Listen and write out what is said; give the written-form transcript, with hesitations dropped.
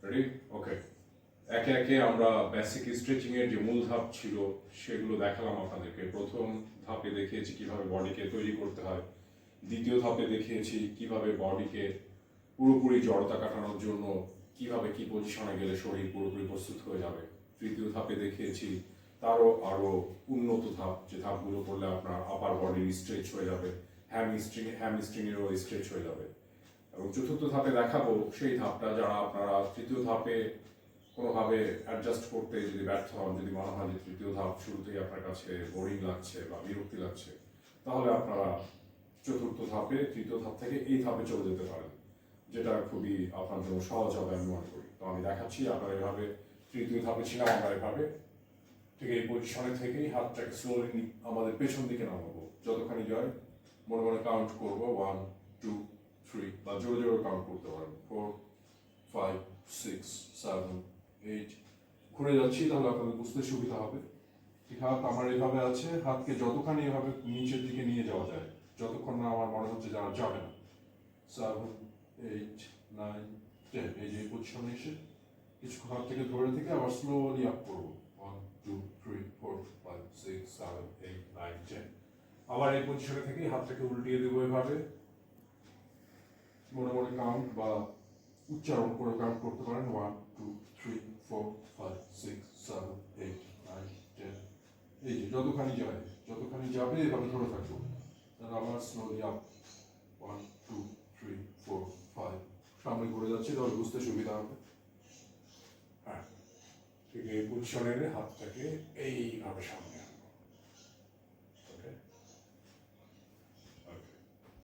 Ready? ওকে। একে একে আমরা বেসিক স্ট্রেচিং এর যে মূল ধাপ ছিল সেগুলো দেখালাম আপনাদেরকে। প্রথম ধাপে দেখিয়েছি কিভাবে বডিকে তৈরি করতে হয়, দ্বিতীয় ধাপে দেখিয়েছি কিভাবে বডিকে পুরোপুরি জড়তা কাটানোর জন্য কিভাবে কি পজিশনে গেলে শরীর পুরোপুরি প্রস্তুত হয়ে যাবে, তৃতীয় ধাপে দেখিয়েছি আরো উন্নত ধাপ, যে ধাপগুলো করলে আপনার আপার বডির স্ট্রেচ হয়ে যাবে, হ্যামস্ট্রিংয়েরও স্ট্রেচ হয়ে যাবে। এবং চতুর্থ ধাপে দেখাবো সেই ধাপটা যারা আপনারা তৃতীয় ধাপে কোনোভাবে অ্যাডজাস্ট করতে যদি ব্যর্থ হন, যদি মনে হয় যে তৃতীয় ধাপ শুরুতেই আপনার কাছে বোরিং লাগছে বা বিরক্তি লাগছে, তাহলে আপনারা চতুর্থ ধাপে, তৃতীয় ধাপ থেকে এই ধাপে চলে যেতে পারেন, যেটা খুবই আপনার জন্য সহজ হবে আমি মনে করি। তো আমি দেখাচ্ছি, আপনারা এভাবে তৃতীয় ধাপে ছিলাম আমরা এভাবে, ঠিক এই পজিশনে থেকেই হাতটাকে স্লোলি আমাদের পেছন দিকে নামাবো, যতখানি যায় মনে মনে কাউন্ট করবো, 1 2 3, বা জোরে জোরে কাউন্ট করতে পারেন, 4 5 6 7 8। ঘুরে যাচ্ছি, তাহলে আপনাদের বুঝতে সুবিধা হবে। ঠিক হাত আমার এইভাবে আছে, হাতকে যতখানি এভাবে নিচের দিকে নিয়ে যাওয়া যায়, যতক্ষণ না আমার মনে হচ্ছে যারা যাবে না। 7 8 9 10, এই যে পজিশনে এসে কিছু হাত থেকে ধরে থেকে আবার স্লোলি আপ করবো, 1 2 3 4 5 6 7 8 9 10। আবার এই পজিশনে থেকে হাতটাকে উল্টিয়ে দেবো এভাবে, মনে মনে কাউন্ট বা উচ্চারণ করে কাউন্ট করতে পারেন, 1 2 3 4 5 6 7 8 9 10। এই যে যতখানি যাবে এভাবে ধরে থাকবো, তাহলে আবার স্লোলি আপ, 1 2 3 4 5। সামনে ঘুরে যাচ্ছে, তাহলে বুঝতে সুবিধা হবে। হ্যাঁ, ঠিক এই পজিশনে হাতটাকে এইভাবে সামনে